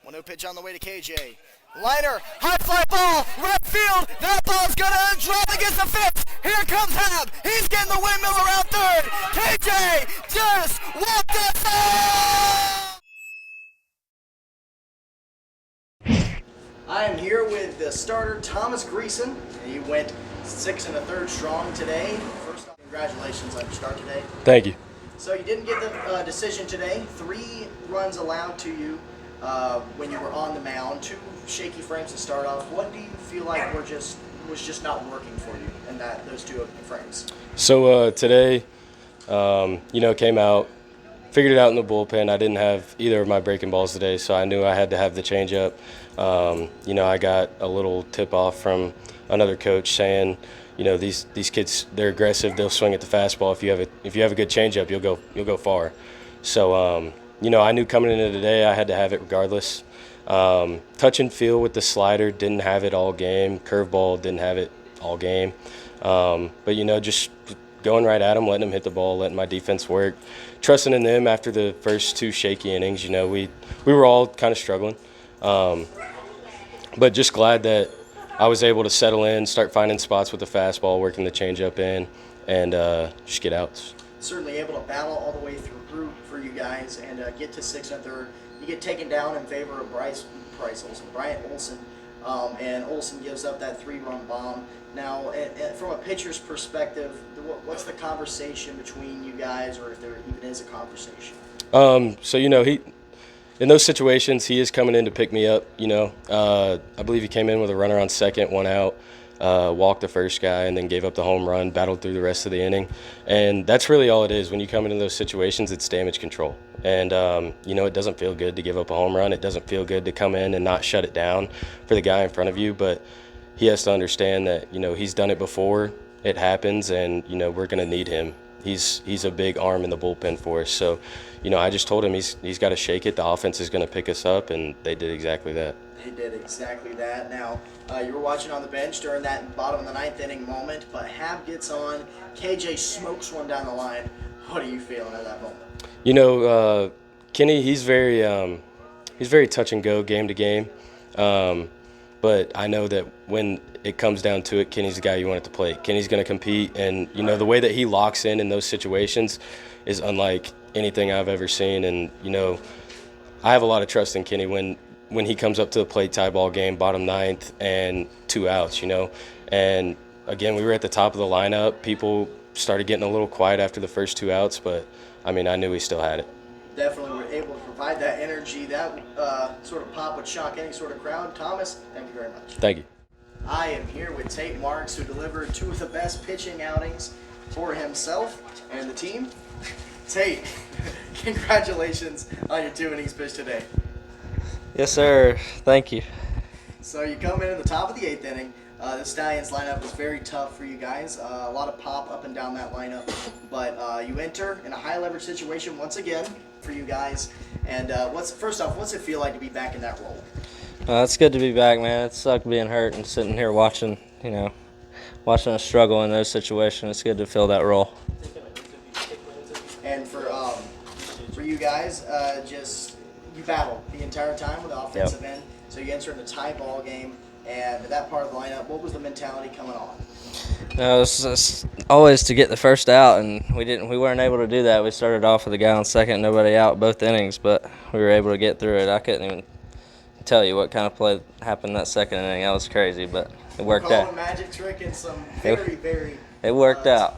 1-0 pitch on the way to KJ. Liner, high fly ball, right field. That ball's gonna drop against the fence. Here comes Hab. He's getting the windmill around third. KJ just walked us out. I am here with the starter, Thomas Greason. He went 6 1/3 strong today. First off, congratulations on your start today. Thank you. So you didn't get the decision today. 3 runs allowed to you when you were on the mound. 2 shaky frames to start off. What do you feel like was just not working for you in those 2 opening frames? So today, came out, figured it out in the bullpen. I didn't have either of my breaking balls today, so I knew I had to have the changeup. I got a little tip off from another coach saying, these kids, they're aggressive. They'll swing at the fastball. If you have a good changeup, you'll go far. So I knew coming into today I had to have it regardless. Touch and feel with the slider, didn't have it all game. Curveball, didn't have it all game. But just going right at them, letting them hit the ball, letting my defense work, trusting in them after the first 2 shaky innings. We were all kind of struggling. But just glad that I was able to settle in, start finding spots with the fastball, working the changeup in, and just get outs. Certainly able to battle all the way through for you guys and get to 6 1/3. You get taken down in favor of Bryant Olson, and Olson gives up that 3-run bomb. Now, from a pitcher's perspective, what's the conversation between you guys, or if there even is a conversation? He, in those situations, he is coming in to pick me up. I believe he came in with a runner on second, 1 out. Walked the first guy and then gave up the home run, battled through the rest of the inning. And that's really all it is. When you come into those situations, it's damage control. And, it doesn't feel good to give up a home run. It doesn't feel good to come in and not shut it down for the guy in front of you. But he has to understand that, he's done it before. It happens, and, we're going to need him. He's a big arm in the bullpen for us. So, I just told him he's got to shake it. The offense is going to pick us up, and they did exactly that. They did exactly that. Now, you were watching on the bench during that bottom of the 9th inning moment, but Hab gets on. KJ smokes one down the line. What are you feeling at that moment? Kenny, he's very touch and go game to game. But I know that when it comes down to it, Kenny's the guy you want at the plate. Kenny's going to compete, and, the way that he locks in those situations is unlike anything I've ever seen. And, I have a lot of trust in Kenny when he comes up to the plate, tie ball game, bottom 9th, and 2 outs, And, again, we were at the top of the lineup. People started getting a little quiet after the first 2 outs, but, I knew he still had it. Definitely were able to provide that energy. That sort of pop would shock any sort of crowd. Thomas, thank you very much. Thank you. I am here with Tate Marks, who delivered 2 of the best pitching outings for himself and the team. Tate, congratulations on your 2 innings pitched today. Yes, sir. Thank you. So you come in at the top of the 8th inning. The Stallions lineup was very tough for you guys. A lot of pop up and down that lineup. But you enter in a high leverage situation once again for you guys. And first off, what's it feel like to be back in that role? It's good to be back, man. It sucked being hurt and sitting here watching us struggle in those situations. It's good to fill that role. And for you guys, you battled the entire time with the offensive end. So you enter in a tie ball game, and that part of the lineup, what was the mentality coming on? No, it was just always to get the first out, and we weren't able to do that. We started off with a guy on second, nobody out both innings, but we were able to get through it. I couldn't even tell you what kind of play happened that second inning. That was crazy, but it worked out. A magic trick and some very it worked out.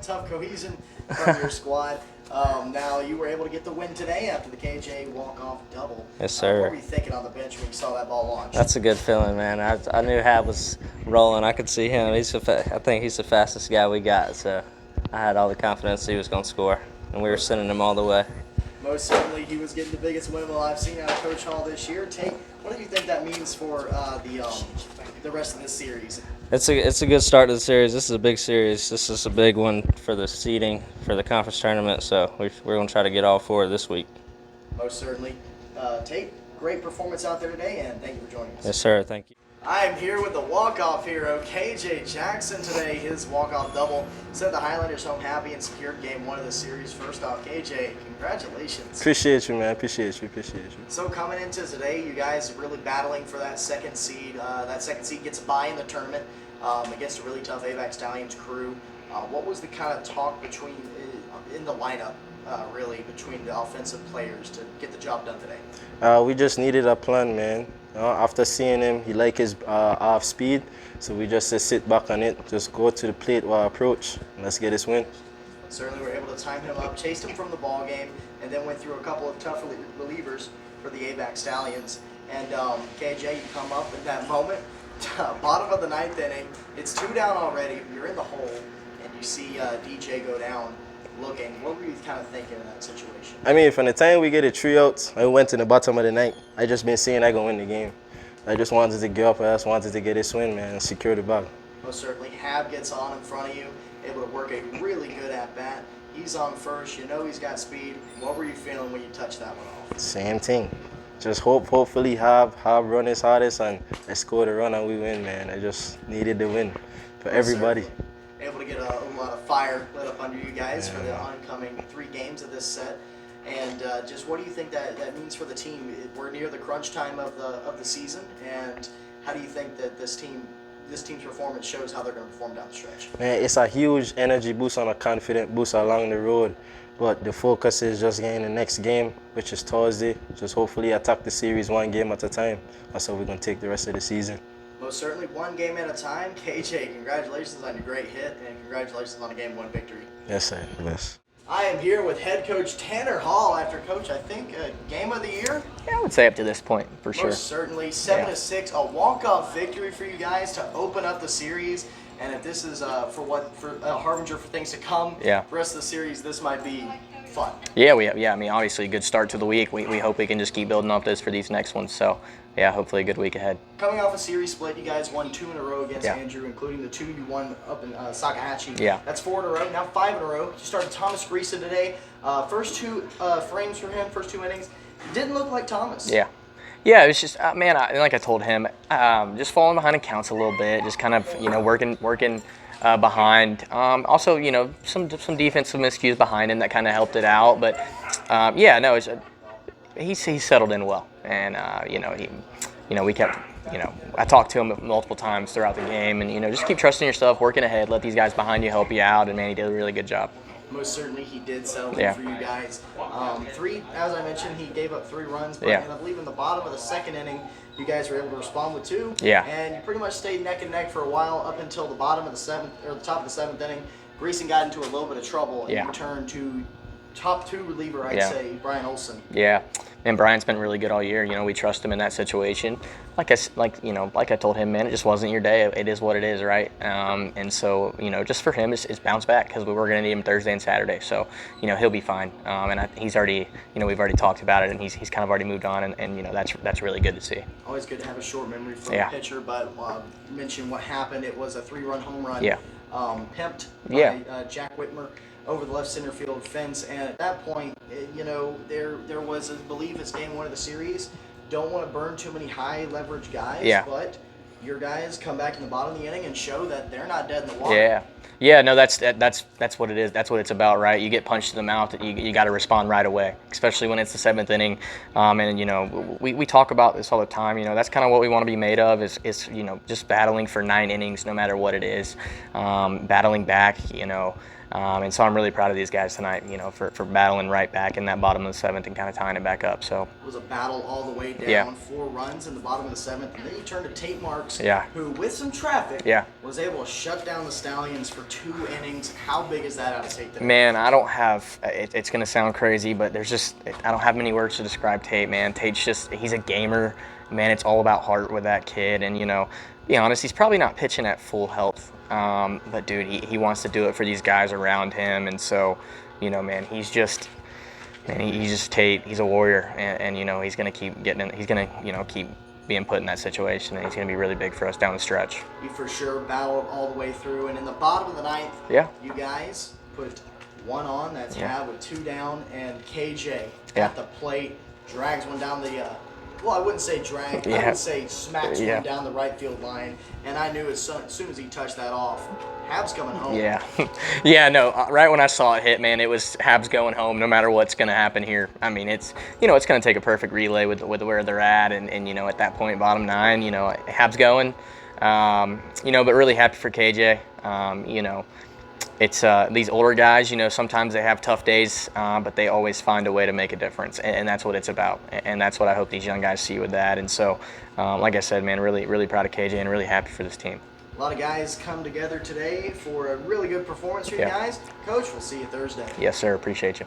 Tough cohesion from your squad. Now you were able to get the win today after the KJ walk-off double. Yes, sir. What were you thinking on the bench when you saw that ball launch? That's a good feeling, man. I knew Hab was rolling. I could see him. I think he's the fastest guy we got, so I had all the confidence he was going to score, and we were sending him all the way. Most certainly, he was getting the biggest windmill I've seen out of Coach Hall this year. Tate, what do you think that means for the rest of this series? It's a good start to the series. This is a big series. This is a big one for the seeding for the conference tournament. So we're going to try to get all 4 this week. Most certainly. Tate, great performance out there today, and thank you for joining us. Yes, sir. Thank you. I am here with the walk-off hero, KJ Jackson today. His walk-off double sent the Highlanders home happy and secured game 1 of the series. First off, KJ, congratulations. Appreciate you, man. Appreciate you. So coming into today, you guys really battling for that second seed. That second seed gets a bye in the tournament against a really tough AVAC Stallions crew. What was the kind of talk between in the lineup, really, between the offensive players to get the job done today? We just needed a plan, man. After seeing him, he liked his off speed, so we just said sit back on it, just go to the plate while approach, and let's get this win. Certainly were able to time him up, chased him from the ball game, and then went through a couple of tough relievers for the AVAC Stallions. And KJ, you come up in that moment, bottom of the 9th inning, it's 2 down already, you're in the hole, and you see DJ go down looking. What were you kind of thinking in that situation? I mean, from the time we get a 3 outs, I went to the bottom of the 9th. I just been saying I gonna win the game. I just wanted to get up, I just wanted to get this win, man, and secure the bag. Most certainly, Hab gets on in front of you, able to work a really good at-bat. He's on first, you know he's got speed. What were you feeling when you touched that one off? Same thing. Just hopefully Hab run his hardest and I score the run and we win, man. I just needed the win for everybody. Certainly. Able to get a lot of fire lit up under you guys for the oncoming 3 games of this set. And just what do you think that means for the team? We're near the crunch time of the season, and how do you think that this team's performance shows how they're going to perform down the stretch? Man, it's a huge energy boost and a confident boost along the road. But the focus is just getting the next game, which is Thursday. Just hopefully attack the series 1 game at a time. That's how we're going to take the rest of the season. Most certainly, 1 game at a time. KJ, congratulations on your great hit, and congratulations on a Game 1 victory. Yes, sir. Yes. I am here with head coach Tanner Hall after, Coach, I think, game of the year? Yeah, I would say up to this point, for sure. Most certainly. 7-6, a walk-off victory for you guys to open up the series. And if this is for a harbinger for things to come, Yeah. the rest of the series, this might be fun. Yeah, I mean, obviously, a good start to the week. We hope we can just keep building off this for these next ones. So, yeah, hopefully a good week ahead. Coming off a series split, you guys won 2 in a row against Yeah. Andrew, including the 2 you won up in Sakahatchee. Yeah. That's 4 in a row, now 5 in a row. You started Thomas Greasa today. First 2 frames for him, first 2 innings. Didn't look like Thomas. Yeah. Yeah, it was just, man, like I told him, just falling behind accounts a little bit, just kind of, working behind. Also, some defensive miscues behind him that kind of helped it out. But, yeah, no, he settled in well. And, we kept, I talked to him multiple times throughout the game. And, just keep trusting yourself, working ahead, let these guys behind you help you out. And, man, he did a really good job. Most certainly he did settle in Yeah. for you guys. 3, as I mentioned, he gave up 3 runs, but Yeah. I believe in the bottom of the 2nd inning, you guys were able to respond with 2. Yeah. And you pretty much stayed neck and neck for a while up until the bottom of the 7th, or the top of the 7th inning. Greason got into a little bit of trouble, and Yeah. you turned to top 2 reliever, I'd Yeah. say, Brian Olson. Yeah, and Brian's been really good all year. We trust him in that situation. Like I told him, man, it just wasn't your day. It is what it is, right? And so, just for him, it's bounce back because we were going to need him Thursday and Saturday. So, he'll be fine. And he's already, we've already talked about it, and he's kind of already moved on, and that's really good to see. Always good to have a short memory from Yeah. a pitcher, but you mentioned what happened. It was a 3-run home run. Yeah. Pimped Yeah. by Jack Whitmer over the left center field fence, and at that point, there was a belief as game 1 of the series. Don't want to burn too many high leverage guys, Yeah. but your guys come back in the bottom of the inning and show that they're not dead in the water. Yeah, no, that's what it is. That's what it's about, right? You get punched in the mouth, you got to respond right away, especially when it's the 7th inning. And we talk about this all the time. That's kind of what we want to be made of is just battling for 9 innings, no matter what it is, battling back. And so I'm really proud of these guys tonight, for battling right back in that bottom of the 7th and kind of tying it back up. So It was a battle all the way down, Yeah. 4 runs in the bottom of the 7th, and then you turn to Tate Marks, Yeah. who, with some traffic, Yeah. was able to shut down the Stallions for 2 innings. How big is that out of Tate today? Man, I don't have, it's going to sound crazy, but I don't have many words to describe Tate, man. Tate's he's a gamer. Man, it's all about heart with that kid. And, be honest, he's probably not pitching at full health. But, dude, he wants to do it for these guys around him. And so, man, he's just Tate. He's a warrior. And he's going to keep getting in, he's going to, keep being put in that situation. And he's going to be really big for us down the stretch. You for sure battled all the way through, and in the bottom of the 9th, Yeah. you guys put 1 on. That's Yeah. Hab with 2 down, and KJ Yeah. at the plate drags one down the well, I wouldn't say dragged. I Yeah. would say smacked Yeah. one down the right field line, and I knew as soon as he touched that off, Hab's coming home. Yeah, yeah, no. Right when I saw it hit, man, it was Habs going home. No matter what's going to happen here. I mean, it's it's going to take a perfect relay with where they're at, and at that point, bottom 9, Habs going. But really happy for KJ. It's these older guys. Sometimes they have tough days, but they always find a way to make a difference, and that's what it's about. And that's what I hope these young guys see with that. And so, like I said, man, really, really proud of KJ and really happy for this team. A lot of guys come together today for a really good performance for you Yeah. guys. Coach, we'll see you Thursday. Yes, sir. Appreciate you.